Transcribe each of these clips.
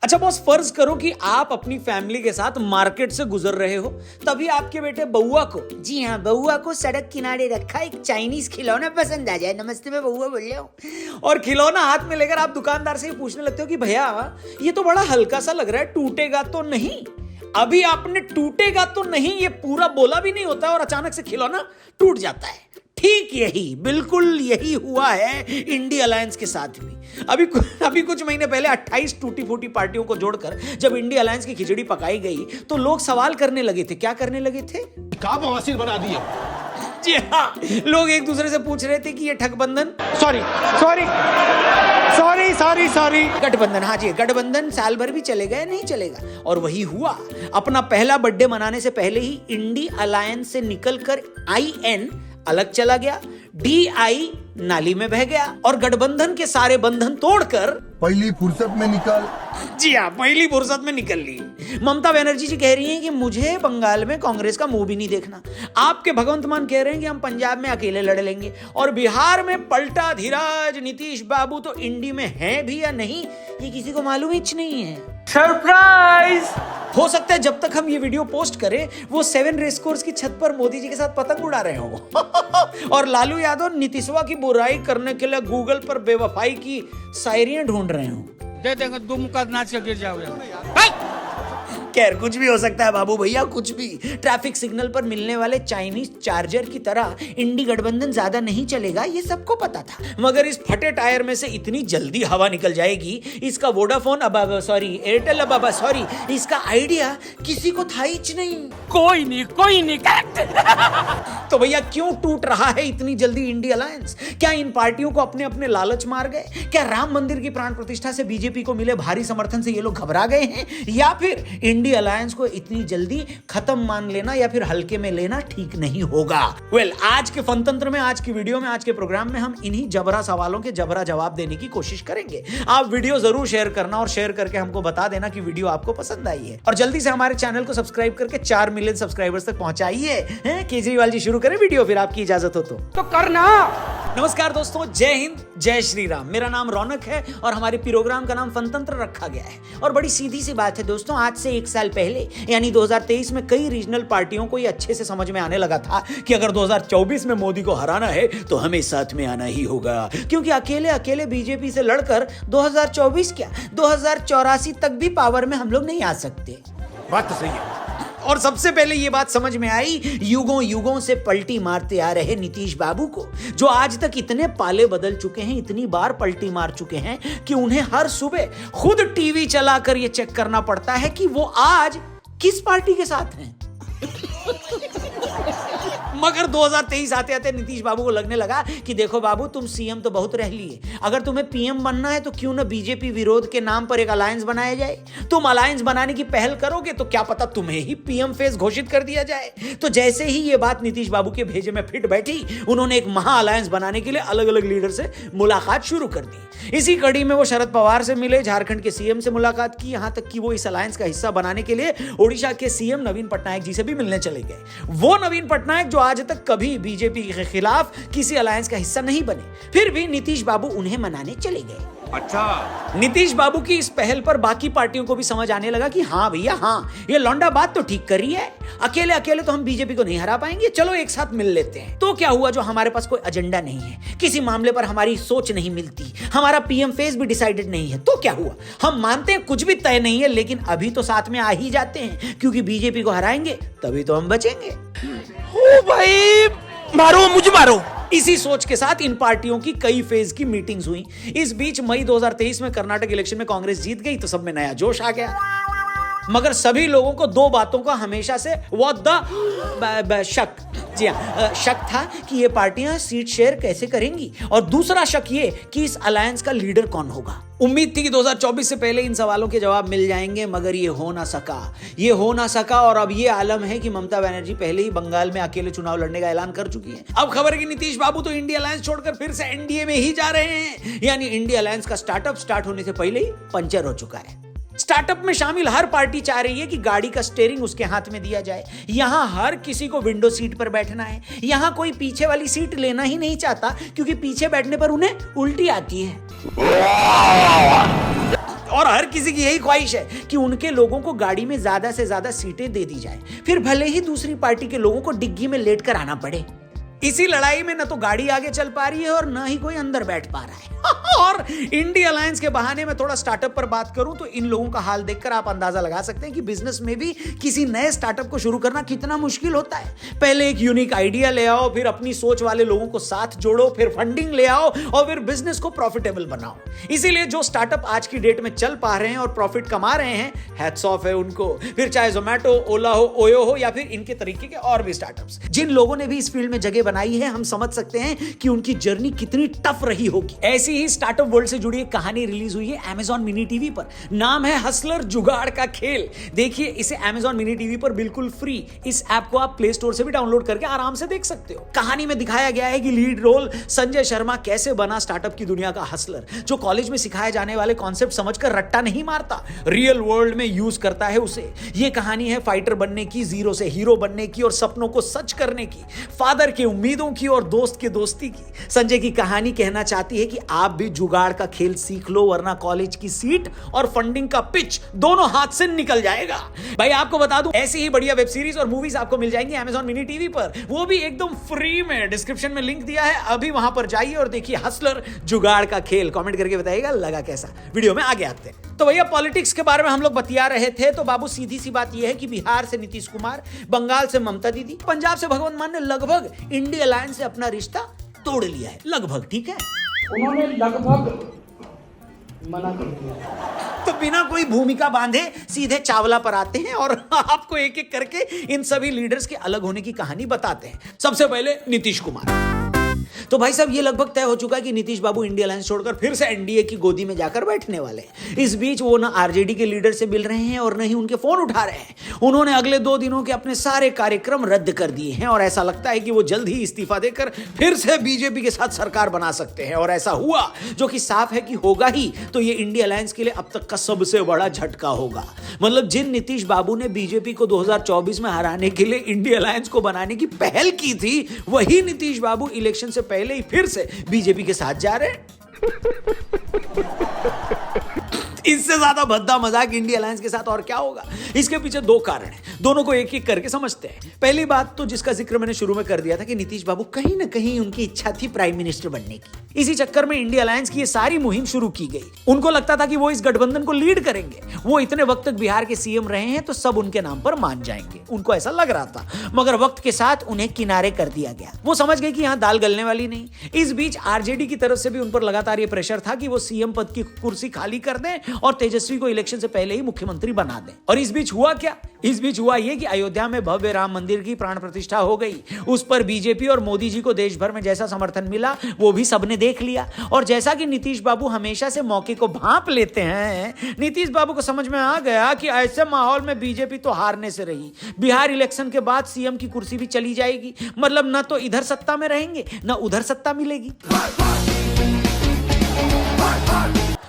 अच्छा बॉस, फर्ज करो कि आप अपनी फैमिली के साथ मार्केट से गुजर रहे हो, तभी आपके बेटे बउआ को, जी हाँ बउआ को, सड़क किनारे रखा एक चाइनीज खिलौना पसंद आ जाए। नमस्ते, मैं बउआ बोल रहा हूँ। और खिलौना हाथ में लेकर आप दुकानदार से ही पूछने लगते हो कि भैया ये तो बड़ा हल्का सा लग रहा है, टूटेगा तो नहीं? अभी आपने टूटेगा तो नहीं ये पूरा बोला भी नहीं होता और अचानक से खिलौना टूट जाता है। ठीक यही, बिल्कुल यही हुआ है इंडिया अलायंस के साथ भी। अभी कुछ महीने पहले 28 टूटी फूटी पार्टियों को जोड़कर जब इंडिया अलायंस की खिचड़ी पकाई गई तो लोग सवाल करने लगे थे। क्या करने लगे थे? का बवासीर बना दिया। जी हाँ, लोग एक दूसरे से पूछ रहे थे कि ये ठगबंधन, सॉरी गठबंधन, हाँ जी गठबंधन साल भर भी चलेगा या नहीं चलेगा? और वही हुआ। अपना पहला बर्थडे मनाने से पहले ही इंडिया अलायंस से निकलकर IN अलग चला गया, DI नाली में बह गया और गठबंधन के सारे बंधन तोड़कर पहली फुर्सत में निकल, जी हाँ पहली फुर्सत में निकल ली। ममता बनर्जी जी कह रही हैं कि मुझे बंगाल में कांग्रेस का मुंह भी नहीं देखना। आपके भगवंत मान कह रहे हैं कि हम पंजाब में अकेले लड़ लेंगे। और बिहार में पलटा धीराज नीतीश बाबू तो इंडी में है भी या नहीं ये किसी को मालूम ही नहीं है। सरप्राइज! हो सकता है जब तक हम ये वीडियो पोस्ट करें वो 7 रेस कोर्स की छत पर मोदी जी के साथ पतंग उड़ा रहे हो और लालू यादव नीतीशवा की बुराई करने के लिए गूगल पर बेवफाई की शायरियां ढूंढ रहे हो। दे देंगे, दो मुक्का नाच के गिर जाओगे। खैर कुछ भी हो सकता है बाबू भैया, कुछ भी। ट्रैफिक सिग्नल पर मिलने वाले चाइनीज चार्जर की तरह इंडी गठबंधन ज्यादा नहीं चलेगा, ये सबको पता था। मगर इस फटे टायर में से इतनी जल्दी हवा निकल जाएगी, इसका वोडाफोन एयरटेल इसका आइडिया किसी को था ही नहीं। कोई नहीं तो भैया क्यों टूट रहा है इतनी जल्दी इंडिया अलायंस? क्या इन पार्टियों को अपने अपने लालच मार गए? क्या राम मंदिर की प्राण प्रतिष्ठा से बीजेपी को मिले भारी समर्थन से ये लोग घबरा गए हैं? या फिर इंडिया अलायंस को इतनी जल्दी खत्म मान लेना या फिर हल्के में लेना ठीक नहीं होगा? आज के फनतंत्र में, आज की वीडियो में, आज के प्रोग्राम में हम इन्हीं जबरा सवालों के जबरा जवाब देने की कोशिश करेंगे। आप वीडियो जरूर शेयर करना और शेयर करके हमको बता देना कि वीडियो आपको पसंद आई है। और जल्दी से हमारे चैनल को सब्सक्राइब करके 4 मिलियन सब्सक्राइबर्स तक पहुंचाइए। केजरीवाल जी शुरू करें वीडियो, फिर आपकी इजाजत हो तो करना। नमस्कार दोस्तों, जय हिंद, जय श्री राम। मेरा नाम रौनक है और हमारे प्रोग्राम का नाम फनतंत्र रखा गया है। और बड़ी सीधी सी बात है दोस्तों, आज से 1 साल पहले यानी 2023 में कई रीजनल पार्टियों को ये अच्छे से समझ में आने लगा था कि अगर 2024 में मोदी को हराना है तो हमें साथ में आना ही होगा, क्योंकि अकेले अकेले बीजेपी से लड़कर 2024 क्या 2084 तक भी पावर में हम लोग नहीं आ सकते। बात तो सही है। और सबसे पहले ये बात समझ में आई युगों युगों से पलटी मारते आ रहे नीतीश बाबू को, जो आज तक इतने पाले बदल चुके हैं, इतनी बार पलटी मार चुके हैं कि उन्हें हर सुबह खुद टीवी चलाकर ये चेक करना पड़ता है कि वो आज किस पार्टी के साथ हैं। मगर 2023 आते आते नीतीश बाबू को लगने लगा कि देखो बाबू, तुम सीएम तो बहुत रह लिए, अगर तुम्हें पीएम बनना है तो क्यों ना बीजेपी विरोध के नाम पर एक अलायंस बनाया जाए। तुम अलायंस बनाने की पहल करोगे तो क्या पता तुम्हें ही पीएम फेस घोषित कर दिया जाए। तो जैसे ही ये बात नीतीश बाबू के भेजे में फिट बैठी, उन्होंने एक महा अलायंस बनाने के लिए अलग अलग लीडर से मुलाकात शुरू कर दी। इसी कड़ी में वो शरद पवार से मिले, झारखंड के सीएम से मुलाकात की, यहां तक कि वो इस अलायंस का हिस्सा बनाने के लिए ओडिशा के सीएम नवीन पटनायक जी से भी मिलने चले गए। वो नवीन पटनायक जो आज तक कभी बीजेपी के खिलाफ किसी अलायंस का हिस्सा नहीं बने, फिर भी नीतीश बाबू उन्हें मनाने चले गए। अच्छा, नीतीश बाबू की इस पहल पर बाकी पार्टियों को भी समझ आने लगा कि हाँ भैया हाँ, ये लौंडा बात तो ठीक कर रही है, अकेले अकेले तो हम बीजेपी को नहीं हरा पाएंगे, चलो एक साथ मिल लेते हैं। तो क्या हुआ, जो हमारे पास कोई एजेंडा नहीं है, किसी मामले पर हमारी सोच नहीं मिलती, हमारा पीएम फेस भी डिसाइडेड नहीं है, तो क्या हुआ, हम मानते हैं कुछ भी तय नहीं है, लेकिन अभी तो साथ में आ ही जाते हैं, क्योंकि बीजेपी को हराएंगे तभी तो हम बचेंगे। ओ भाई, मारो मुझे मारो। इसी सोच के साथ इन पार्टियों की कई फेज की मीटिंग्स हुई। इस बीच मई 2023 में कर्नाटक इलेक्शन में कांग्रेस जीत गई तो सब में नया जोश आ गया। मगर सभी लोगों को 2 बातों का हमेशा से शक था कि ये पार्टियां सीट शेयर कैसे करेंगी, और दूसरा शक ये कि इस अलायंस का लीडर कौन होगा। उम्मीद थी कि 2024 से पहले इन सवालों के जवाब मिल जाएंगे, मगर ये हो ना सका। और अब ये आलम है कि ममता बनर्जी पहले ही बंगाल में अकेले चुनाव लड़ने का ऐलान कर चुकी है। अब खबर है कि नीतीश बाबू तो इंडिया अलायंस छोड़कर फिर से एनडीए में ही जा रहे हैं, यानी इंडिया अलायंस का स्टार्टअप स्टार्ट होने से पहले ही पंचर हो चुका है। स्टार्टअप में शामिल हर पार्टी चाह रही है कि गाड़ी का स्टीयरिंग उसके हाथ में दिया जाए। यहां हर किसी को विंडो सीट पर बैठना है, यहां कोई पीछे वाली सीट लेना ही नहीं चाहता, क्योंकि पीछे बैठने पर उन्हें उल्टी आती है। और हर किसी की यही ख्वाहिश है कि उनके लोगों को गाड़ी में ज्यादा से ज्यादा सीटें दे दी जाए, फिर भले ही दूसरी पार्टी के लोगों को डिग्गी में लेट कर आना पड़े। इसी लड़ाई में न तो गाड़ी आगे चल पा रही है और न ही कोई अंदर बैठ पा रहा है। और इंडिया अलायंस के बहाने में थोड़ा स्टार्टअप पर बात करूं तो इन लोगों का हाल देखकर आप अंदाजा लगा सकते हैं कि बिजनेस में भी किसी नए स्टार्टअप को शुरू करना कितना मुश्किल होता है। पहले एक यूनिक आइडिया ले आओ, फिर अपनी सोच वाले लोगों को साथ जोड़ो, फिर फंडिंग ले आओ और फिर बिजनेस को प्रॉफिटेबल बनाओ। इसीलिए जो स्टार्टअप आज की डेट में चल पा रहे हैं और प्रॉफिट कमा रहे हैं, हैट्स ऑफ है उनको। फिर चाहे जोमैटो, ओला हो, ओयो हो या फिर इनके तरीके के और भी स्टार्टअप्स। जिन लोगों ने भी इस फील्ड में जगह बनाई है, हम समझ सकते हैं कि उनकी जर्नी कितनी टफ रही होगी। ऐसी ही स्टार्टअप वर्ल्ड से जुड़ी एक कहानी रिलीज हुई है Amazon मिनी टीवी पर। नाम है हसलर जुगाड़ का खेल। देखिए इसे Amazon मिनी टीवी पर बिल्कुल फ्री। इस ऐप को आप प्ले स्टोर से भी डाउनलोड करके आराम से देख सकते हो। कहानी में दिखाया गया है कि लीड रोल संजय शर्मा कैसे बना स्टार्टअप की दुनिया का हसलर, जो कॉलेज में सिखाए जाने वाले कॉन्सेप्ट समझकर रट्टा नहीं मारता, रियल वर्ल्ड में यूज करता है उसे। यह कहानी है फाइटर बनने की, जीरो से हीरो बनने की और सपनों को सच करने की, फादर की उम्मीदों की और दोस्त के दोस्ती की। संजय की कहानी कहना चाहती है कि आप भी जुगाड़ का खेल सीख लो, वरना कॉलेज की सीट और फंडिंग का पिच दोनों हाथ से निकल जाएगा। भाई आपको बता दूं, ऐसी ही बढ़िया वेब सीरीज और मूवीज आपको मिल जाएंगी Amazon मिनी टीवी पर, वो भी एकदम फ्री में। डिस्क्रिप्शन में लिंक दिया है, अभी वहां पर जाइए और देखिए हसलर जुगाड़ का खेल। कमेंट करके बताइएगा लगा कैसा। वीडियो में आगे आते हैं। तो भैया पॉलिटिक्स के बारे में हम लोग बतिया रहे थे, तो बाबू सीधी सी बात यह है कि बिहार से नीतीश कुमार, बंगाल से ममता दीदी, पंजाब से भगवंत मान ने लगभग इंडिया अलायंस से अपना रिश्ता तोड़ लिया है। लगभग, ठीक है, उन्होंने लगभग मना कर दिया। तो बिना कोई भूमिका बांधे सीधे चावला पर आते हैं और आपको एक एक करके इन सभी लीडर्स के अलग होने की कहानी बताते हैं। सबसे पहले नीतीश कुमार। तो भाई साहब ये लगभग तय हो चुका है कि नीतीश बाबू इंडिया अलायंस छोड़कर फिर से एनडीए की गोदी में जाकर बैठने वाले हैं। इस बीच वो ना आरजेडी के लीडर से मिल रहे हैं और न ही उनके फोन उठा रहे हैं। उन्होंने अगले 2 दिनों के अपने सारे कार्यक्रम रद्द कर दिए हैं और ऐसा लगता है कि वो जल्द ही इस्तीफा देकर फिर से बीजेपी के साथ सरकार बना सकते हैं। और ऐसा हुआ, जो कि साफ है कि होगा ही, तो ये इंडिया अलायंस के लिए अब तक का सबसे बड़ा झटका होगा। मतलब जिन नीतीश बाबू ने बीजेपी को 2024 में हराने के लिए इंडिया अलायंस को बनाने की पहल की थी, वही नीतीश बाबू इलेक्शन से पहले ही फिर से बीजेपी के साथ जा रहे हैं। इससे ज्यादा भद्दा मजाक इंडिया अलायंस के साथ और क्या होगा। इसके पीछे 2 कारण हैं, दोनों को एक एक करके समझते हैं। पहली बात तो जिसका जिक्र मैंने शुरू में कर दिया था कि नीतीश बाबू कहीं ना कहीं उनकी इच्छा थी प्राइम मिनिस्टर बनने की। इसी चक्कर में इंडिया अलायंस की ये सारी मुहिम शुरू की गई। उनको लगता था कि वो इस गठबंधन को लीड करेंगे। वो इतने वक्त तक बिहार के सीएम रहे हैं तो सब उनके नाम पर मान जाएंगे, उनको ऐसा लग रहा था। मगर वक्त के साथ उन्हें किनारे कर दिया गया। वो समझ गए कि यहां दाल गलने वाली नहीं। इस बीच आरजेडी की तरफ से भी उन पर लगातार ये प्रेशर था कि वो सीएम पद की कुर्सी खाली कर दें और तेजस्वी को इलेक्शन से पहले ही मुख्यमंत्री बना दें। और इस बीच हुआ क्या? इस बीच हुआ ये कि अयोध्या में भव्य राम मंदिर की प्राण प्रतिष्ठा हो गई। उस पर बीजेपी और मोदी जी को देश भर में जैसा समर्थन मिला वो भी सबने देख लिया। और जैसा कि नीतीश बाबू हमेशा से मौके को भांप लेते हैं, नीतीश बाबू को समझ में आ गया कि ऐसे माहौल में बीजेपी तो हारने से रही। बिहार इलेक्शन के बाद सीएम की कुर्सी भी चली जाएगी। मतलब न तो इधर सत्ता में रहेंगे न उधर सत्ता मिलेगी।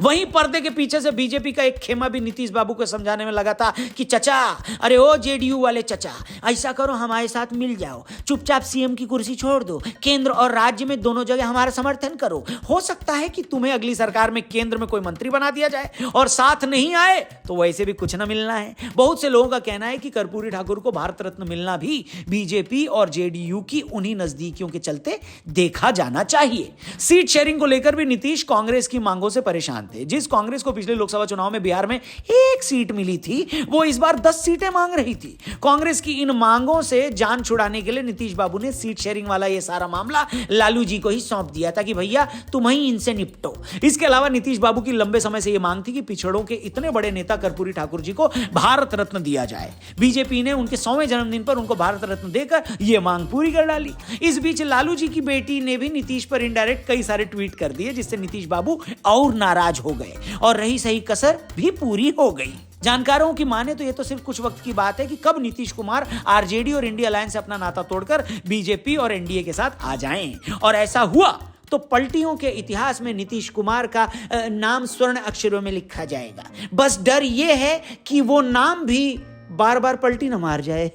वहीं पर्दे के पीछे से बीजेपी का एक खेमा भी नीतीश बाबू को समझाने में लगा था कि चचा, अरे ओ जेडीयू वाले चचा, ऐसा करो हमारे साथ मिल जाओ, चुपचाप सीएम की कुर्सी छोड़ दो, केंद्र और राज्य में दोनों जगह हमारा समर्थन करो। हो सकता है कि तुम्हें अगली सरकार में केंद्र में कोई मंत्री बना दिया जाए और साथ नहीं आए तो वैसे भी कुछ ना मिलना है। बहुत से लोगों का कहना है कि कर्पूरी ठाकुर को भारत रत्न मिलना भी बीजेपी और जेडीयू की उन्हीं नजदीकियों के चलते देखा जाना चाहिए। सीट शेयरिंग को लेकर भी नीतीश कांग्रेस की मांगों से परेशान थे। जिस कांग्रेस को पिछले लोकसभा चुनाव में बिहार में 1 सीट मिली थी, वो इस बार 10 सीटें मांग रही थी। कांग्रेस की इन मांगों से जान छुड़ाने के लिए नीतीश बाबू ने सीट शेयरिंग वाला ये सारा मामला लालू जी को ही सौंप दिया था कि भैया तुम ही इनसे निपटो। इसके अलावा नीतीश बाबू की लंबे समय से यह मांग थी कि पिछड़ों के इतने बड़े नेता कर्पूरी ठाकुर जी को भारत रत्न दिया जाए। बीजेपी ने उनके 100वें जन्मदिन पर उनको भारत रत्न देकर यह मांग पूरी कर डाली। इस बीच लालू जी की बेटी ने भी नीतीश पर इनडायरेक्ट कई सारे ट्वीट कर दिए, जिससे नीतीश बाबू और नाराज हो गए और रही सही कसर भी पूरी हो गई। जानकारों की माने तो यह तो सिर्फ कुछ वक्त की बात है कि कब नीतीश कुमार आरजेडी और इंडिया अलायंस से अपना नाता तोड़कर बीजेपी और एनडीए के साथ आ जाएं। और ऐसा हुआ तो पलटियों के इतिहास में नीतीश कुमार का नाम स्वर्ण अक्षरों में लिखा जाएगा। बस डर यह है कि वो नाम भी बार बार पलटी न मार जाए।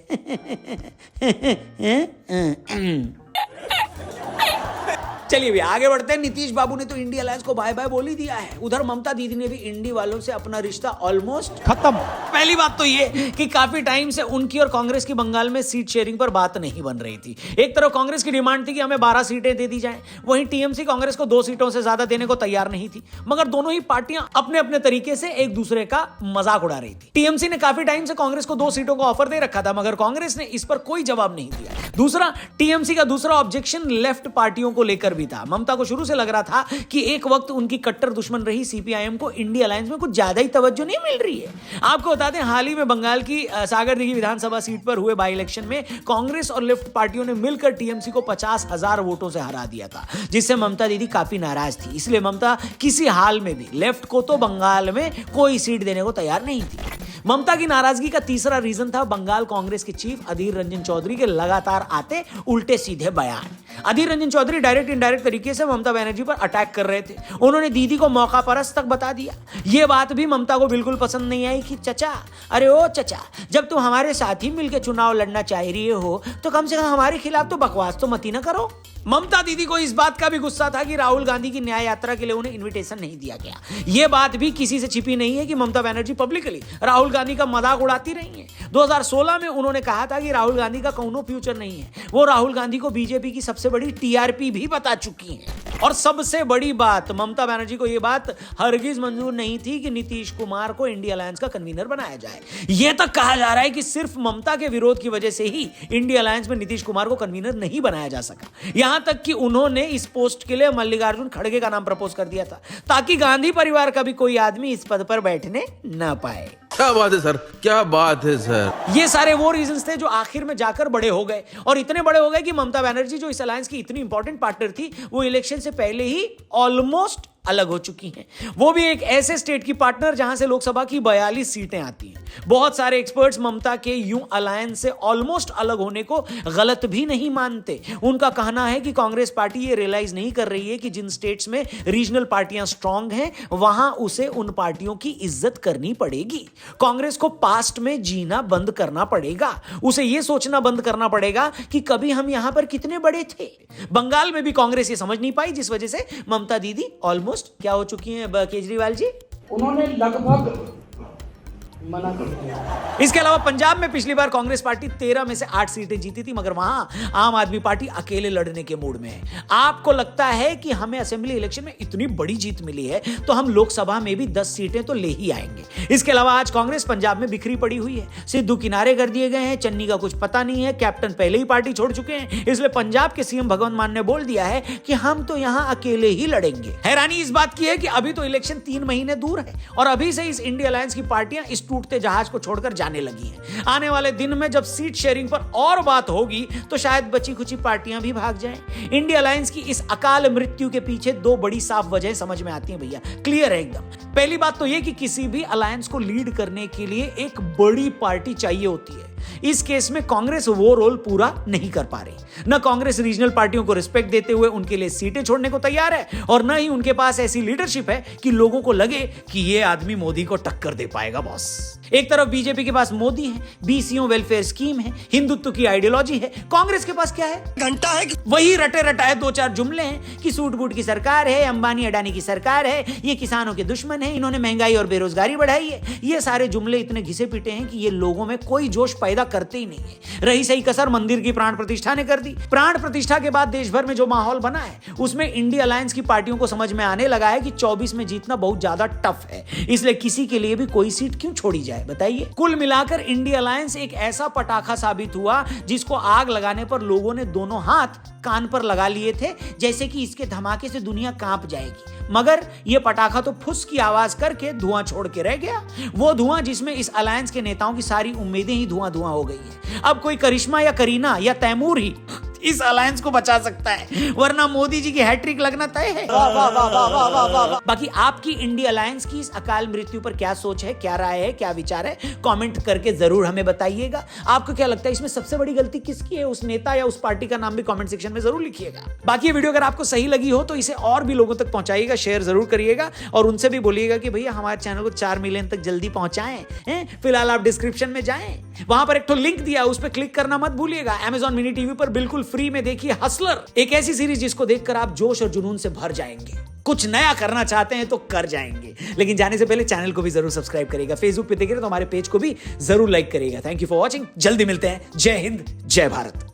चलिए भी आगे बढ़ते हैं। नीतीश बाबू ने तो इंडिया अलायंस को बाय बाय बोल ही दिया है। उधर ममता दीदी ने भी इंडी वालों से अपना रिश्ता ऑलमोस्ट खत्म। पहली बात तो ये कि काफी टाइम से उनकी और कांग्रेस की बंगाल में सीट शेयरिंग पर बात नहीं बन रही थी। एक तरफ कांग्रेस की डिमांड थी कि हमें 12 सीटें दे दी जाएं, वहीं टीएमसी कांग्रेस को 2 सीटों से ज्यादा देने को तैयार नहीं थी। मगर दोनों ही पार्टियां अपने अपने तरीके से एक दूसरे का मजाक उड़ा रही थी। टीएमसी ने काफी टाइम से कांग्रेस को 2 सीटों का ऑफर दे रखा था, मगर कांग्रेस ने इस पर कोई जवाब नहीं दिया। दूसरा, टीएमसी का दूसरा ऑब्जेक्शन लेफ्ट पार्टियों को लेकर भी था। ममता को शुरू से लग रहा था कि एक वक्त उनकी कट्टर दुश्मन रही सीपीआईएम को इंडिया अलायंस में कुछ ज्यादा ही तवज्जो नहीं मिल रही है। आपको बता दें, हाल ही में बंगाल की सागरदिघी विधानसभा सीट पर हुए बाई इलेक्शन में कांग्रेस और लेफ्ट पार्टियों ने मिलकर टीएमसी को 50,000 वोटों से हरा दिया था, जिससे ममता दीदी काफी नाराज थी। इसलिए ममता किसी हाल में भी लेफ्ट को तो बंगाल में कोई सीट देने को तैयार नहीं थी। ममता की नाराजगी का तीसरा रीजन था बंगाल कांग्रेस के चीफ अधीर रंजन चौधरी के लगातार आते उल्टे सीधे बयान। अधीर रंजन चौधरी डायरेक्ट इनडायरेक्ट तरीके से ममता बनर्जी पर अटैक कर रहे थे। उन्होंने दीदी को मौका परस्त तक बता दिया। यह बात भी ममता को बिल्कुल पसंद नहीं आई कि चचा, अरे ओ चचा, जब तुम हमारे साथ ही मिलकर चुनाव लड़ना चाह रही हो तो कम से कम हमारे खिलाफ तो बकवास तो मत ही ना करो। ममता दीदी को इस बात का भी गुस्सा था कि राहुल गांधी की न्याय यात्रा के लिए उन्हें इनविटेशन नहीं दिया गया। यह बात भी किसी से छिपी नहीं है कि ममता बनर्जी पब्लिकली राहुल गांधी का मजाक उड़ाती रही हैं। 2016 में उन्होंने कहा था कि राहुल गांधी का कोनो फ्यूचर नहीं है। वो राहुल गांधी को बीजेपी की सबसे बड़ी टीआरपी भी बता चुकी हैं। और सबसे बड़ी बात, ममता बनर्जी को यह बात हरगिज मंजूर नहीं थी कि नीतीश कुमार को इंडिया अलायंस का कन्वीनर बनाया जाए। यह तक कहा जा रहा है कि सिर्फ ममता के विरोध की वजह से ही इंडिया अलायंस में नीतीश कुमार को कन्वीनर नहीं बनाया जा सका। यहां तक कि उन्होंने इस पोस्ट के लिए मल्लिकार्जुन खड़गे का नाम प्रपोज कर दिया था, ताकि गांधी परिवार का भी कोई आदमी इस पद पर बैठने न पाए। क्या बात है सर, क्या बात है सर। ये सारे वो रीजंस थे जो आखिर में जाकर बड़े हो गए, और इतने बड़े हो गए कि ममता बनर्जी जो इस अलायंस की इतनी इंपॉर्टेंट पार्टनर थी, वो इलेक्शन से पहले ही ऑलमोस्ट अलग हो चुकी हैं। वो भी एक ऐसे स्टेट की पार्टनर जहां से लोकसभा की 42 सीटें आती हैं। बहुत सारे एक्सपर्ट्स ममता के यूं अलायंस से ऑलमोस्ट अलग होने को गलत भी नहीं मानते। उनका कहना है कि कांग्रेस पार्टी ये रियलाइज नहीं कर रही है कि जिन स्टेट्स में रीजनल पार्टियां स्ट्रांग हैं, वहां उसे उन पार्टियों की इज्जत करनी पड़ेगी। कांग्रेस को पास्ट में जीना बंद करना पड़ेगा। उसे यह सोचना बंद करना पड़ेगा कि कभी हम यहां पर कितने बड़े थे। बंगाल में भी कांग्रेस ये समझ नहीं पाई, जिस वजह से ममता दीदी ऑलमोस्ट क्या हो चुकी हैं केजरीवाल जी, उन्होंने लगभग मना कर दिया। इसके अलावा पंजाब में पिछली बार कांग्रेस पार्टी 13 में से 8 सीटें जीती थी, मगर वहां आम आदमी पार्टी अकेले लड़ने के मूड में है। आपको लगता है कि हमें असेंबली इलेक्शन में इतनी बड़ी जीत मिली है तो हम लोकसभा में भी 10 सीटें तो ले ही आएंगे। इसके अलावा आज कांग्रेस पंजाब में बिखरी पड़ी हुई है। सिद्धू किनारे कर दिए गए हैं, चन्नी का कुछ पता नहीं है, कैप्टन पहले ही पार्टी छोड़ चुके हैं। इसलिए पंजाब के सीएम भगवंत मान ने बोल दिया है कि हम तो यहां अकेले ही लड़ेंगे। हैरानी इस बात की है कि अभी तो इलेक्शन 3 महीने दूर है और अभी से इस इंडिया अलायंस की पार्टियां इस टूटते जहाज को छोड़कर जाने लगी हैं। आने वाले दिन में जब सीट शेयरिंग पर और बात होगी तो शायद बची खुची पार्टियां भी भाग जाएं। इंडिया अलायंस की इस अकाल मृत्यु के पीछे 2 बड़ी साफ वजह समझ में आती हैं भैया, क्लियर है एकदम। पहली बात तो यह कि किसी भी अलायंस को लीड करने के लिए एक बड़ी पार्टी चाहिए होती है। इस केस में कांग्रेस वो रोल पूरा नहीं कर पा रही। न कांग्रेस रीजनल पार्टियों को रिस्पेक्ट देते हुए उनके लिए सीटें छोड़ने को तैयार है, और न ही उनके पास ऐसी लीडरशिप है कि लोगों को लगे कि ये आदमी मोदी को टक्कर दे पाएगा बॉस। एक तरफ बीजेपी के पास मोदी है, बीसीओ वेलफेयर स्कीम है, हिंदुत्व की आइडियोलॉजी है। कांग्रेस के पास क्या है? घंटा है। वही रटे रटाए 2-4 जुमले हैं कि सूट बूट की सरकार है, अंबानी अडानी की सरकार है, ये किसानों के दुश्मन है, इन्होंने महंगाई और बेरोजगारी बढ़ाई है। ये सारे जुमले इतने घिसे पीटे हैं कि ये लोगों में कोई जोश पैदा करते ही नहीं है। रही सही कसर मंदिर की प्राण प्रतिष्ठा ने कर दी। प्राण प्रतिष्ठा के बाद देश भर में जो माहौल बना है, उसमें इंडिया अलायंस की पार्टियों को समझ में आने लगा है कि 24 में जीतना बहुत ज्यादा टफ है। इसलिए किसी के लिए भी कोई सीट क्यों छोड़ी जाए, बताइए। कुल मिलाकर इंडिया अलायंस एक ऐसा पटाखा साबित हुआ जिसको आग लगाने पर लोगों ने दोनों हाथ कान पर लगा लिए थे, जैसे कि इसके धमाके से दुनिया कांप जाएगी। मगर यह पटाखा तो फुस की आवाज करके धुआं छोड़ के रह गया। वो धुआं जिसमें इस अलायंस के नेताओं की सारी उम्मीदें ही धुआं धुआं हो गई है। अब कोई करिश्मा या करीना या तैमूर ही इस अलायंस को बचा सकता है, वरना मोदी जी की हैट्रिक लगना तय है। बाकी आपकी इंडिया अलायंस की इस अकाल मृत्यु पर क्या सोच है, क्या राय है, क्या विचार है, कमेंट करके जरूर हमें बताइएगा। आपको क्या लगता है इसमें सबसे बड़ी गलती किसकी है? उस नेता या उस पार्टी का नाम भी कमेंट सेक्शन में जरूर लिखिएगा। बाकी ये वीडियो अगर आपको सही लगी हो तो इसे और भी लोगों तक पहुंचाइएगा, शेयर जरूर करिएगा, और उनसे भी बोलिएगा कि भैया हमारे चैनल को 4 मिलियन तक जल्दी पहुंचाएं। फिलहाल आप डिस्क्रिप्शन में जाएं, वहां पर एक तो लिंक दिया है, उस पर क्लिक करना मत भूलिएगा। Amazon मिनी टीवी पर बिल्कुल फ्री में देखिए हसलर, एक ऐसी सीरीज जिसको देखकर आप जोश और जुनून से भर जाएंगे। कुछ नया करना चाहते हैं तो कर जाएंगे, लेकिन जाने से पहले चैनल को भी जरूर सब्सक्राइब करिएगा। फेसबुक पे देख रहे तो हमारे पेज को भी जरूर लाइक करिएगा। Thank you for watching. जल्दी मिलते हैं। जय हिंद, जय भारत।